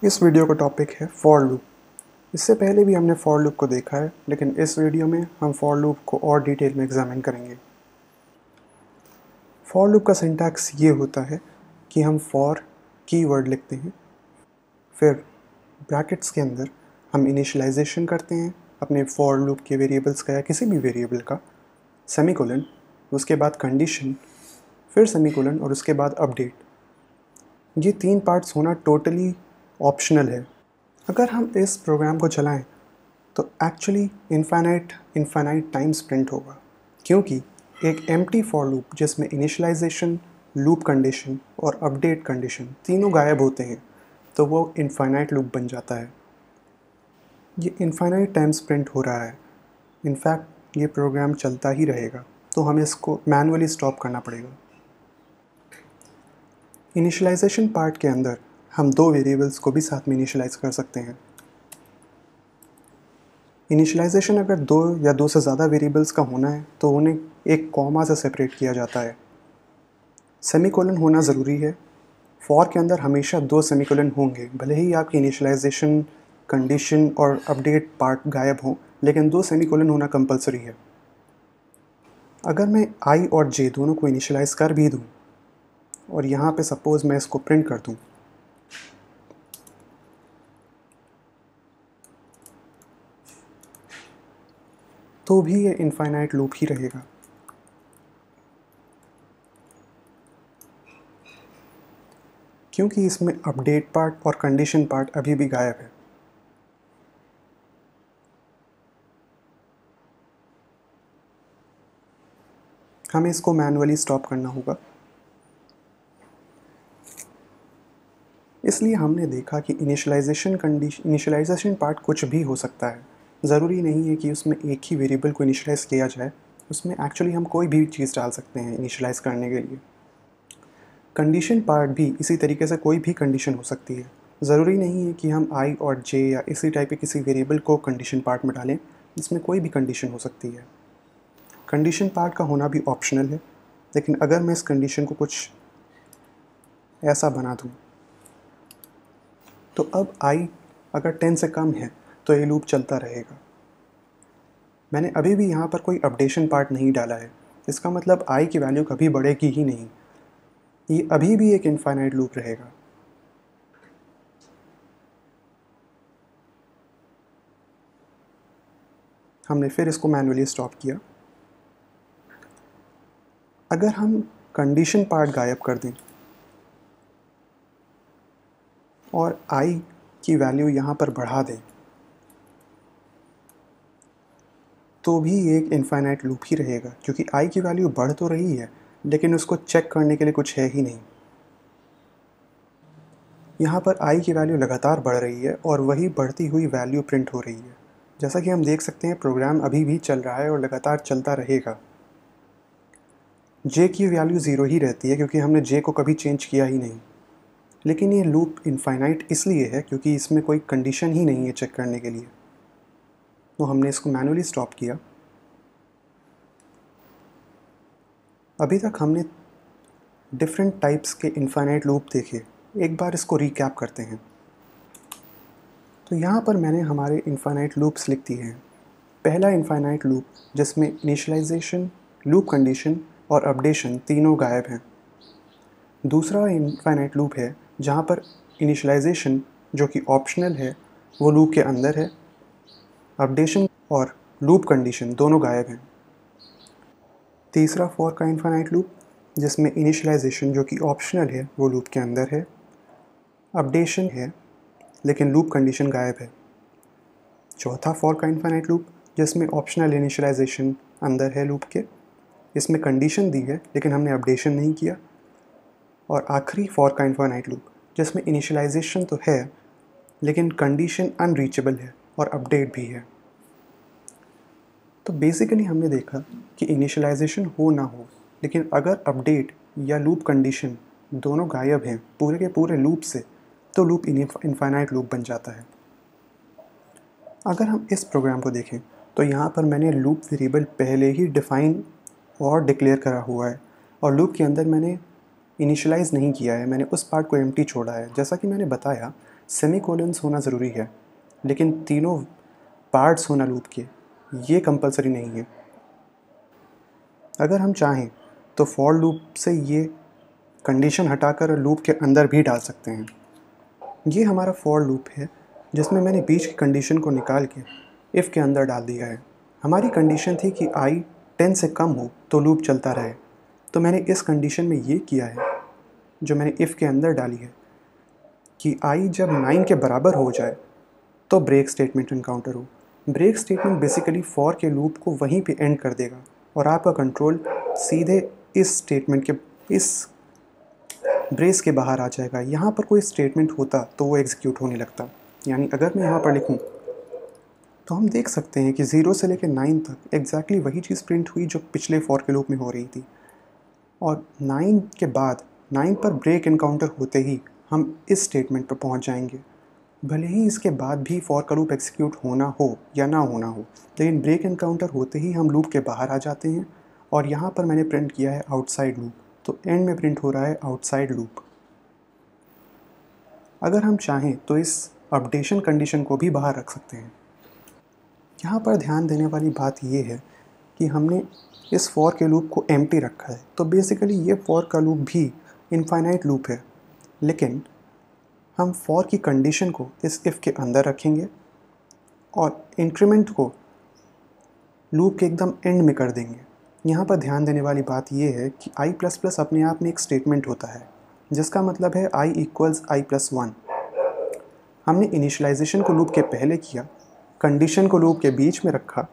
इस वीडियो का टॉपिक है फॉर लूप। इससे पहले भी हमने फॉर लूप को देखा है, लेकिन इस वीडियो में हम फॉर लूप को और डिटेल में एग्जामिन करेंगे। फॉर लूप का सिंटैक्स ये होता है कि हम फॉर कीवर्ड लिखते हैं, फिर ब्रैकेट्स के अंदर हम इनिशियलाइजेशन करते हैं अपने फॉर लूप के वेरिएबल्स का या किसी भी वेरिएबल का, सेमीकोलन, उसके बाद कंडीशन, फिर सेमीकोलन और उसके बाद अपडेट। ये 3 पार्ट्स होना टोटली ऑप्शनल है। अगर हम इस प्रोग्राम को चलाएं तो एक्चुअली इनफाइनाइट टाइम्स प्रिंट होगा, क्योंकि एक एम्प्टी फॉर लूप जिसमें इनिशियलाइजेशन, लूप कंडीशन और अपडेट कंडीशन तीनों गायब होते हैं तो वो इनफाइनाइट लूप बन जाता है। ये इनफाइनाइट टाइम्स प्रिंट हो रहा है। इनफैक्ट ये प्रोग्राम चलता ही रहेगा, तो हमें इसको मैनुअली स्टॉप करना पड़ेगा। इनिशियलाइजेशन पार्ट के अंदर हम 2 वेरिएबल्स को भी साथ में इनिशियलाइज कर सकते हैं। इनिशियलाइजेशन अगर 2 या 2 से ज़्यादा वेरिएबल्स का होना है तो उन्हें एक कॉमा से सेपरेट किया जाता है। सेमीकोलन होना ज़रूरी है। फॉर के अंदर हमेशा 2 सेमीकोलन होंगे, भले ही आपकी इनिशियलाइजेशन, कंडीशन और अपडेट पार्ट गायब हों, लेकिन 2 सेमीकोलन होना कंपलसरी है। अगर मैं आई और जे दोनों को इनिशियलाइज कर भी दूँ और यहाँ पे सपोज़ मैं इसको प्रिंट कर दूँ, तो भी ये इनफाइनाइट लूप ही रहेगा, क्योंकि इसमें अपडेट पार्ट और कंडीशन पार्ट अभी भी गायब है। हमें इसको मैनुअली स्टॉप करना होगा। इसलिए हमने देखा कि इनिशियलाइजेशन पार्ट कुछ भी हो सकता है। ज़रूरी नहीं है कि उसमें एक ही वेरिएबल को इनिशियलाइज किया जाए, उसमें एक्चुअली हम कोई भी चीज़ डाल सकते हैं इनिशियलाइज करने के लिए। कंडीशन पार्ट भी इसी तरीके से कोई भी कंडीशन हो सकती है। ज़रूरी नहीं है कि हम आई और जे या इसी टाइप के किसी वेरिएबल को कंडीशन पार्ट में डालें, इसमें कोई भी कंडीशन हो सकती है। कंडीशन पार्ट का होना भी ऑप्शनल है, लेकिन अगर मैं इस कंडीशन को कुछ ऐसा बना दूँ तो अब आई अगर 10 से कम है तो ये लूप चलता रहेगा। मैंने अभी भी यहाँ पर कोई अपडेशन पार्ट नहीं डाला है, इसका मतलब आई की वैल्यू कभी बढ़ेगी ही नहीं। ये अभी भी एक इनफाइनाइट लूप रहेगा। हमने फिर इसको मैनुअली स्टॉप किया। अगर हम कंडीशन पार्ट गायब कर दें और आई की वैल्यू यहाँ पर बढ़ा दें तो भी एक इनफाइनाइट लूप ही रहेगा, क्योंकि आई की वैल्यू बढ़ तो रही है लेकिन उसको चेक करने के लिए कुछ है ही नहीं। यहाँ पर आई की वैल्यू लगातार बढ़ रही है और वही बढ़ती हुई वैल्यू प्रिंट हो रही है। जैसा कि हम देख सकते हैं प्रोग्राम अभी भी चल रहा है और लगातार चलता रहेगा। जे की वैल्यू ज़ीरो ही रहती है क्योंकि हमने जे को कभी चेंज किया ही नहीं। लेकिन ये लूप इनफाइनाइट इसलिए है क्योंकि इसमें कोई कंडीशन ही नहीं है चेक करने के लिए, तो हमने इसको मैनुअली स्टॉप किया। अभी तक हमने डिफरेंट टाइप्स के इनफाइनाइट लूप देखे, एक बार इसको रिकैप करते हैं। तो यहाँ पर मैंने हमारे इनफाइनाइट लूप्स लिख दिए हैं। पहला इनफाइनाइट लूप जिसमें इनिशियलाइजेशन, लूप कंडीशन और अपडेशन तीनों गायब हैं। दूसरा इनफाइनाइट लूप है जहाँ पर इनिशियलाइजेशन, जो कि ऑप्शनल है, वो लूप के अंदर है। अपडेशन और लूप कंडीशन दोनों गायब हैं। तीसरा फॉर का इनफाइनाइट लूप जिसमें इनिशियलाइजेशन, जो कि ऑप्शनल है, वो लूप के अंदर है। अपडेशन है लेकिन लूप कंडीशन गायब है। चौथा फॉर का इनफाइनाइट लूप जिसमें ऑप्शनल इनिशियलाइजेशन अंदर है लूप के, इसमें कंडीशन दी है लेकिन हमने अपडेशन नहीं किया। और आखिरी फॉर का इनफाइनाइट लूप जिसमें इनिशियलाइजेशन तो है लेकिन कंडीशन अनरीचेबल है और अपडेट भी है। तो बेसिकली हमने देखा कि इनिशियलाइजेशन हो ना हो, लेकिन अगर अपडेट या लूप कंडीशन दोनों गायब हैं पूरे के पूरे लूप से, तो लूप इनफाइनाइट लूप बन जाता है। अगर हम इस प्रोग्राम को देखें तो यहाँ पर मैंने लूप वेरिएबल पहले ही डिफ़ाइन और डिक्लेयर करा हुआ है और लूप के अंदर मैंने इनिशियलाइज़ नहीं किया है, मैंने उस पार्ट को एम्प्टी छोड़ा है। जैसा कि मैंने बताया सेमीकोलन्स होना ज़रूरी है, लेकिन तीनों पार्ट्स होना लूप के ये कंपलसरी नहीं है। अगर हम चाहें तो फॉर लूप से ये कंडीशन हटाकर लूप के अंदर भी डाल सकते हैं। ये हमारा फॉर लूप है जिसमें मैंने बीच की कंडीशन को निकाल के इफ़ के अंदर डाल दिया है। हमारी कंडीशन थी कि i 10 से कम हो तो लूप चलता रहे, तो मैंने इस कंडीशन में ये किया है जो मैंने इफ़ के अंदर डाली है कि i जब 9 के बराबर हो जाए तो ब्रेक स्टेटमेंट इनकाउंटर हो। ब्रेक स्टेटमेंट बेसिकली फॉर के लूप को वहीं पे एंड कर देगा और आपका कंट्रोल सीधे इस स्टेटमेंट के इस ब्रेस के बाहर आ जाएगा। यहाँ पर कोई स्टेटमेंट होता तो वो एग्जीक्यूट होने लगता। यानी अगर मैं यहाँ पर लिखूँ तो हम देख सकते हैं कि 0 से लेकर 9 तक एग्जैक्टली वही चीज़ प्रिंट हुई जो पिछले फॉर के लूप में हो रही थी, और 9 के बाद 9 पर ब्रेक इनकाउंटर होते ही हम इस स्टेटमेंट पर पहुँच जाएंगे। भले ही इसके बाद भी फॉर का लूप एग्जीक्यूट होना हो या ना होना हो, लेकिन ब्रेक इनकाउंटर होते ही हम लूप के बाहर आ जाते हैं। और यहाँ पर मैंने प्रिंट किया है आउटसाइड लूप, तो एंड में प्रिंट हो रहा है आउटसाइड लूप। अगर हम चाहें तो इस अपडेशन कंडीशन को भी बाहर रख सकते हैं। यहाँ पर ध्यान देने वाली बात ये है कि हमने इस फॉर के लूप को एम्प्टी रखा है, तो बेसिकली ये फॉर का लूप भी इनफाइनाइट लूप है, लेकिन हम फॉर की कंडीशन को इस इफ़ के अंदर रखेंगे और इंक्रीमेंट को लूप के एकदम एंड में कर देंगे। यहाँ पर ध्यान देने वाली बात यह है कि i++ अपने आप में एक स्टेटमेंट होता है, जिसका मतलब है i = i+1। हमने इनिशियलाइजेशन को लूप के पहले किया, कंडीशन को लूप के बीच में रखा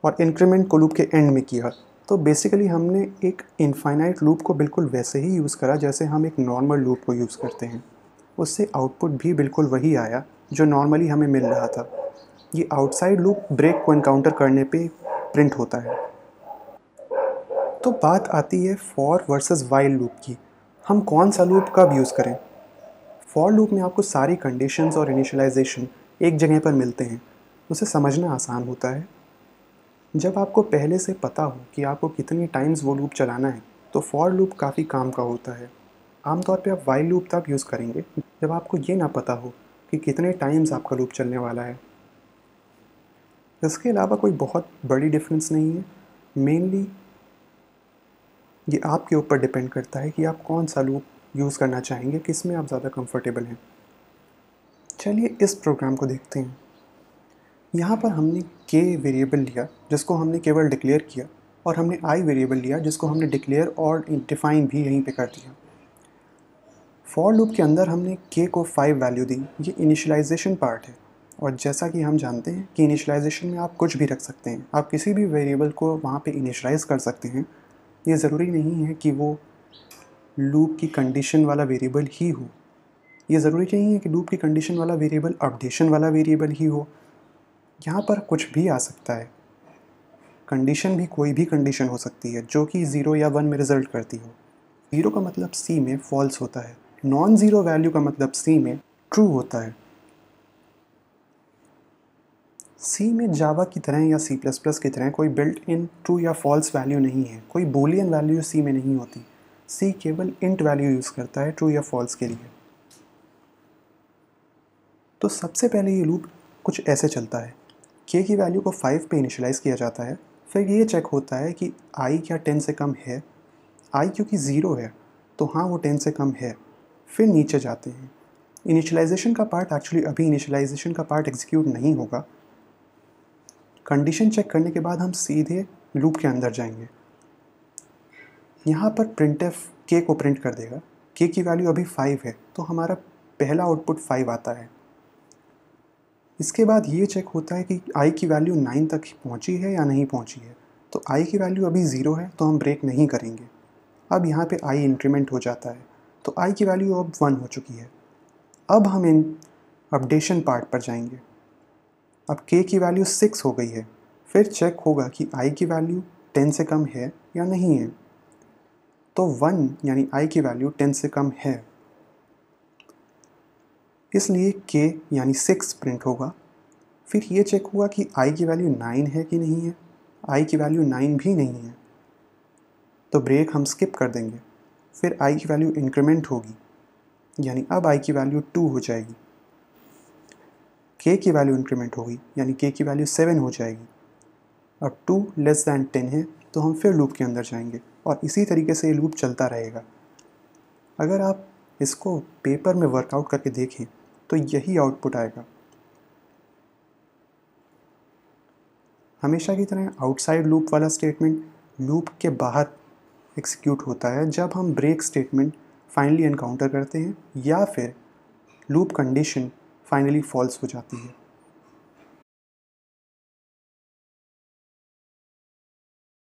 और इंक्रीमेंट को लूप के एंड में किया। तो बेसिकली हमने एक इनफाइनाइट लूप को बिल्कुल वैसे ही यूज़ करा जैसे हम एक नॉर्मल लूप को यूज़ करते हैं। उससे आउटपुट भी बिल्कुल वही आया जो नॉर्मली हमें मिल रहा था। ये आउटसाइड लूप ब्रेक को इनकाउंटर करने पे प्रिंट होता है। तो बात आती है फॉर वर्सेस वाइल लूप की। हम कौन सा लूप कब यूज़ करें? फॉर लूप में आपको सारी कंडीशंस और इनिशियलाइजेशन एक जगह पर मिलते हैं, उसे समझना आसान होता है। जब आपको पहले से पता हो कि आपको कितनी टाइम्स वो लूप चलाना है, तो फॉर लूप काफ़ी काम का होता है। आमतौर पे आप वाइल लूप तब यूज़ करेंगे जब आपको ये ना पता हो कि कितने टाइम्स आपका लूप चलने वाला है। इसके अलावा कोई बहुत बड़ी डिफरेंस नहीं है। मेनली ये आपके ऊपर डिपेंड करता है कि आप कौन सा लूप यूज़ करना चाहेंगे, किस में आप ज़्यादा कंफर्टेबल हैं। चलिए इस प्रोग्राम को देखते हैं। यहाँ पर हमने k वेरिएबल लिया जिसको हमने केवल डिक्लेयर किया, और हमने i वेरिएबल लिया जिसको हमने डिक्लेयर और डिफ़ाइन भी यहीं पे कर दिया। फॉर लूप के अंदर हमने k को 5 वैल्यू दी। ये इनिशियलाइजेशन पार्ट है, और जैसा कि हम जानते हैं कि इनिशियलाइजेशन में आप कुछ भी रख सकते हैं, आप किसी भी वेरिएबल को वहाँ पे इनिशियलाइज़ कर सकते हैं। ये ज़रूरी नहीं है कि वो लूप की कंडीशन वाला वेरिएबल ही हो। ये ज़रूरी नहीं है कि लूप की कंडीशन वाला वेरिएबल अपडेशन वाला वेरिएबल ही हो। यहाँ पर कुछ भी आ सकता है। कंडीशन भी कोई भी कंडीशन हो सकती है जो कि 0 या 1 में रिजल्ट करती हो। 0 का मतलब C में फॉल्स होता है, नॉन ज़ीरो वैल्यू का मतलब C में ट्रू होता है। C में जावा की तरह या C++ की तरह कोई बिल्ट इन ट्रू या फॉल्स वैल्यू नहीं है, कोई बूलियन वैल्यू C में नहीं होती। C केवल इंट वैल्यू यूज़ करता है ट्रू या फॉल्स के लिए। तो सबसे पहले ये लूप कुछ ऐसे चलता है। k की वैल्यू को 5 पे इनिशियलाइज़ किया जाता है, फिर ये चेक होता है कि i क्या 10 से कम है। i क्योंकि 0 है तो हाँ वो 10 से कम है। फिर नीचे जाते हैं। इनिशियलाइजेशन का पार्ट एक्चुअली अभी इनिशियलाइजेशन का पार्ट एग्जीक्यूट नहीं होगा। कंडीशन चेक करने के बाद हम सीधे लूप के अंदर जाएंगे। यहाँ पर printf k को प्रिंट कर देगा। k की वैल्यू अभी 5 है तो हमारा पहला आउटपुट 5 आता है। इसके बाद ये चेक होता है कि i की वैल्यू 9 तक पहुँची है या नहीं पहुँची है। तो i की वैल्यू अभी 0 है तो हम ब्रेक नहीं करेंगे। अब यहाँ पे i इंक्रीमेंट हो जाता है तो i की वैल्यू अब 1 हो चुकी है। अब हम इन अपडेशन पार्ट पर जाएंगे। अब k की वैल्यू 6 हो गई है। फिर चेक होगा कि i की वैल्यू 10 से कम है या नहीं है। तो 1 यानी i की वैल्यू 10 से कम है, इसलिए k यानी 6 प्रिंट होगा। फिर ये चेक हुआ कि i की वैल्यू 9 है कि नहीं है। i की वैल्यू 9 भी नहीं है तो ब्रेक हम स्किप कर देंगे। फिर i की वैल्यू इंक्रीमेंट होगी, यानी अब i की वैल्यू 2 हो जाएगी। k की वैल्यू इंक्रीमेंट होगी, यानी k की वैल्यू 7 हो जाएगी। अब 2 लेस दैन 10 है तो हम फिर लूप के अंदर जाएंगे और इसी तरीके से ये लूप चलता रहेगा। अगर आप इसको पेपर में वर्कआउट करके देखें तो यही आउटपुट आएगा। हमेशा की तरह आउटसाइड लूप वाला स्टेटमेंट लूप के बाहर एग्जीक्यूट होता है जब हम ब्रेक स्टेटमेंट फाइनली एनकाउंटर करते हैं या फिर लूप कंडीशन फाइनली फॉल्स हो जाती है।